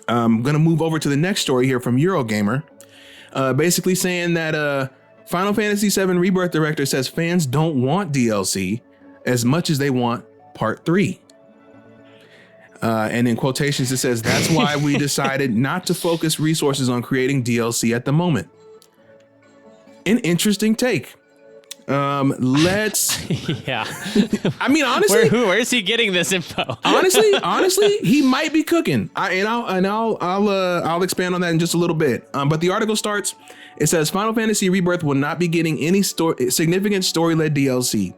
I'm going to move over to the next story here from Eurogamer. Basically saying that Final Fantasy VII Rebirth director says fans don't want DLC as much as they want Part 3. And in quotations, it says, that's why we decided not to focus resources on creating DLC at the moment. An interesting take. Let's. Yeah. I mean, honestly, where's he getting this info? honestly, he might be cooking. I'll expand on that in just a little bit. But the article starts. It says Final Fantasy Rebirth will not be getting any significant story-led DLC.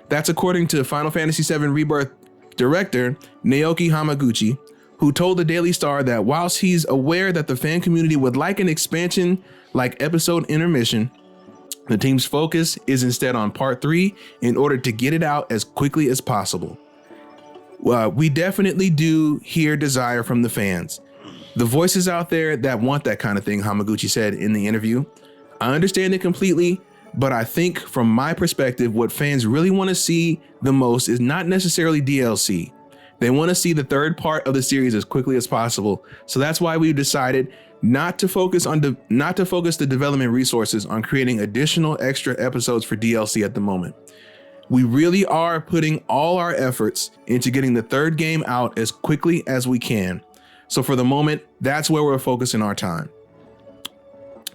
That's according to Final Fantasy VII Rebirth director Naoki Hamaguchi, who told the Daily Star that whilst he's aware that the fan community would like an expansion like episode Intermission, the team's focus is instead on Part 3 in order to get it out as quickly as possible. We definitely do hear desire from the fans. The voices out there that want that kind of thing, Hamaguchi said in the interview. I understand it completely, but I think from my perspective, what fans really want to see the most is not necessarily DLC. They want to see the third part of the series as quickly as possible. So that's why we've decided not to focus the development resources on creating additional extra episodes for DLC at the moment. We really are putting all our efforts into getting the third game out as quickly as we can. So for the moment, that's where we're focusing our time.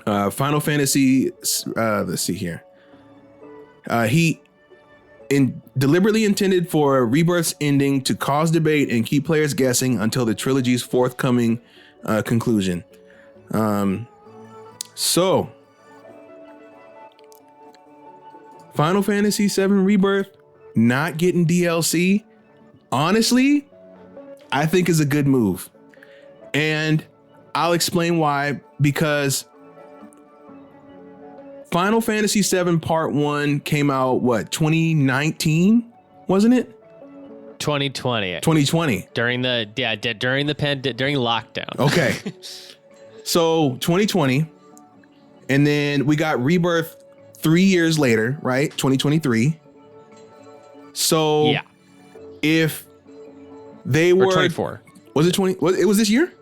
Final Fantasy, let's see here. He deliberately intended for Rebirth's ending to cause debate and keep players guessing until the trilogy's forthcoming conclusion. So Final Fantasy VII Rebirth not getting DLC, honestly, I think is a good move. And I'll explain why, because Final Fantasy VII Part 1 came out, 2019, wasn't it? 2020. 2020. During lockdown. Okay. So 2020, and then we got Rebirth 3 years later, right? 2023. So yeah, if they were 24, was it 20? It was this year?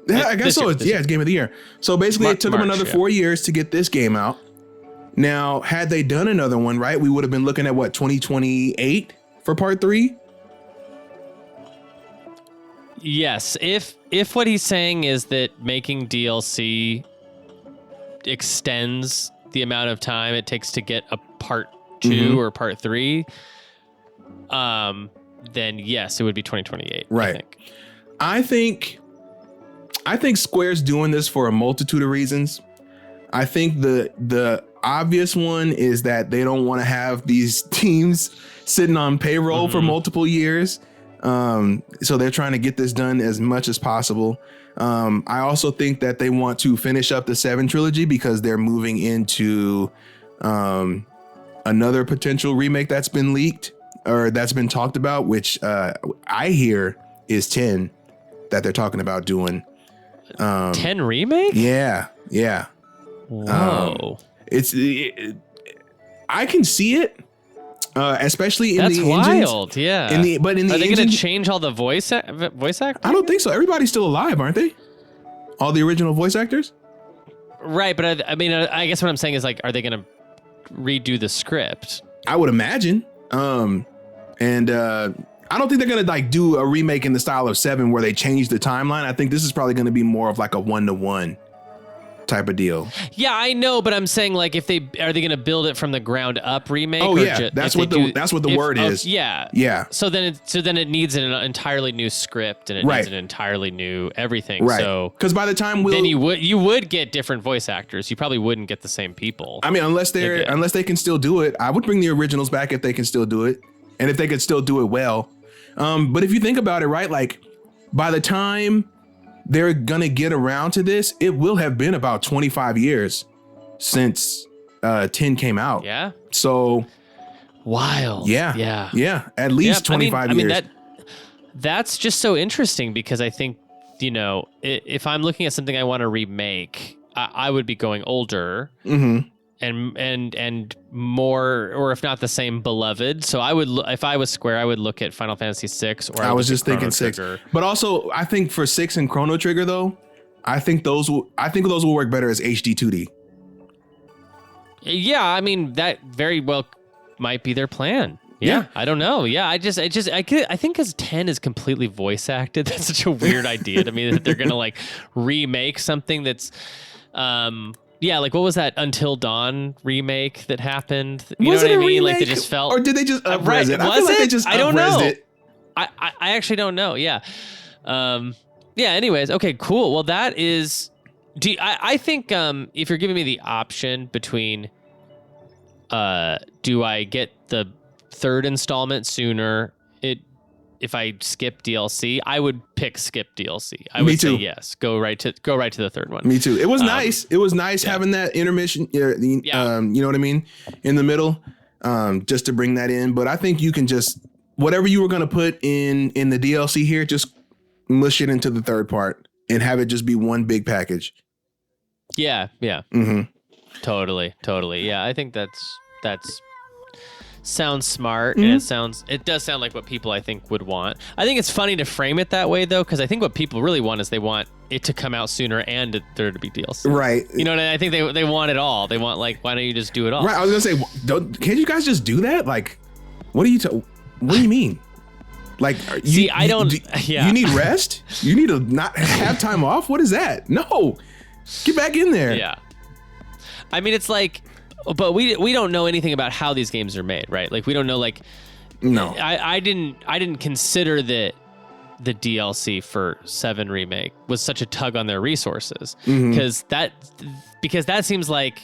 Yeah, I guess so. It's Game of the Year. So basically, it took them another 4 years to get this game out. Now, had they done another one, right, we would have been looking at 2028 for Part 3. Yes, if what he's saying is that making DLC extends the amount of time it takes to get a Part 2 or Part 3, then yes, it would be 2028. Right. I think Square's doing this for a multitude of reasons. I think the obvious one is that they don't want to have these teams sitting on payroll for multiple years. So they're trying to get this done as much as possible. I also think that they want to finish up the 7 trilogy because they're moving into another potential remake that's been leaked or that's been talked about, which I hear is 10 that they're talking about doing. 10 remake? Yeah. Whoa. I can see it. Especially in That's the engines. wild, yeah. Are they going to change all the voice actors? I don't think so. Everybody's still alive, aren't they? All the original voice actors? Right, but I guess what I'm saying is, like, are they going to redo the script? I would imagine. And I don't think they're going to like do a remake in the style of 7 where they change the timeline. I think this is probably going to be more of like a 1-to-1 type of deal. Yeah, I know, but I'm saying, like, are they going to build it from the ground up remake? Oh yeah, that's what the word is. Yeah. So then it needs an entirely new script and it needs an entirely new everything. Right. So because by the time then you would get different voice actors. You probably wouldn't get the same people. I mean, unless they can still do it. I would bring the originals back if they can still do it, and if they could still do it well. But if you think about it, right, like by the time they're gonna get around to this, it will have been about 25 years since 10 came out. Yeah. So wild. Yeah. At least 25 years. I mean, that's just so interesting because I think, if I'm looking at something I want to remake, I would be going older. Mm-hmm. and more, or if not the same, beloved. So I would, if I was Square, I would look at Final Fantasy 6. Or I was just thinking Chrono 6, Trigger. but also I think for 6 and Chrono Trigger though, I think those will work better as HD 2D. Yeah, I mean that very well might be their plan. Yeah, I don't know. Yeah, I think because 10 is completely voice acted. That's such a weird idea to me that they're gonna like remake something that's, yeah, like what was that Until Dawn remake that happened? You Was know it what I a mean? Like remake, they just felt, or did they just up-res it? I Was feel like it? they just I don't know. up-resed it. I actually don't know. Yeah. Yeah. Anyways, okay, cool. Well, that is. I think if you're giving me the option between, do I get the third installment sooner? If I skip DLC, I would pick skip DLC. I would say yes. Go right to the third one. Me too. It was nice. It was nice having that intermission. You know what I mean, in the middle, just to bring that in. But I think you can just whatever you were gonna put in the DLC here, just mush it into the third part and have it just be one big package. Yeah. Mm-hmm. Totally. Yeah, I think that's sounds smart, Mm-hmm. and it does sound like what people I think would want. I think it's funny to frame it that way though, because I think what people really want is they want it to come out sooner and there to be DLC. Right. You know what I think they want it all. They want, like, why don't you just do it all? Right. I was gonna say, can't you guys just do that? Like, what do you mean? Like, See, I don't. You need rest? You need to not have time off? What is that? No, get back in there. Yeah. I mean, it's like, but we don't know anything about how these games are made, right? Like, we don't know. Like, no, I didn't consider that the DLC for 7 remake was such a tug on their resources, because that seems like,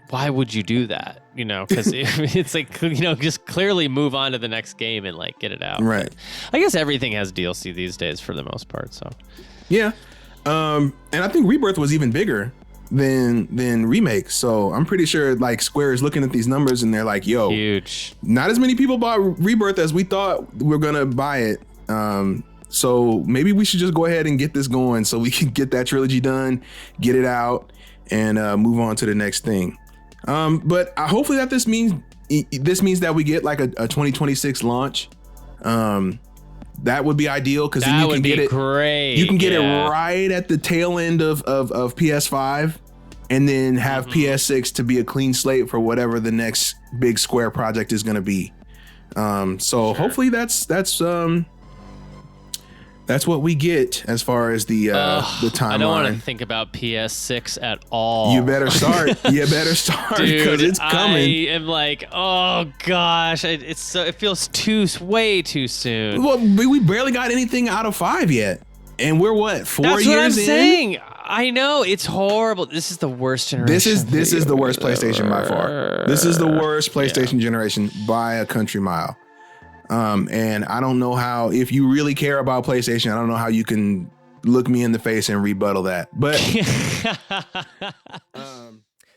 why would you do that? You know, because it's like, you know, just clearly move on to the next game and like get it out. Right. But I guess everything has DLC these days for the most part. So yeah, and I think Rebirth was even bigger than remake. So I'm pretty sure like Square is looking at these numbers and they're like, yo, huge. Not as many people bought Rebirth as we thought we were gonna buy it. So maybe we should just go ahead and get this going so we can get that trilogy done, get it out, and move on to the next thing. But hopefully that this means that we get like a 2026 launch. That would be ideal, because then you can get it great. You can get it right at the tail end of PS5, and then have PS6 to be a clean slate for whatever the next big Square project is going to be. So hopefully that's what we get as far as the timeline. I don't want to think about PS6 at all. You better start. Because it's coming. I am like, oh gosh, it feels way too soon. Well, we barely got anything out of 5 yet, and we're what, 4 That's years what I'm in? saying. I know, it's horrible. This is the worst generation. This is the worst PlayStation by far. This is the worst PlayStation generation by a country mile. And I don't know how, if you really care about PlayStation, I don't know how you can look me in the face and rebuttal that. But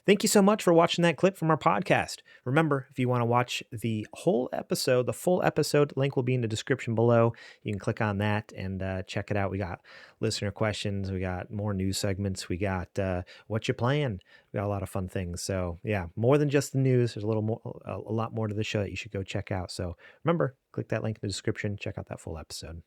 thank you so much for watching that clip from our podcast. Remember, if you want to watch the full episode, link will be in the description below. You can click on that and check it out. We got listener questions. We got more news segments. We got what you playing. We got a lot of fun things. So yeah, more than just the news. There's a lot more to the show that you should go check out. So remember, click that link in the description. Check out that full episode.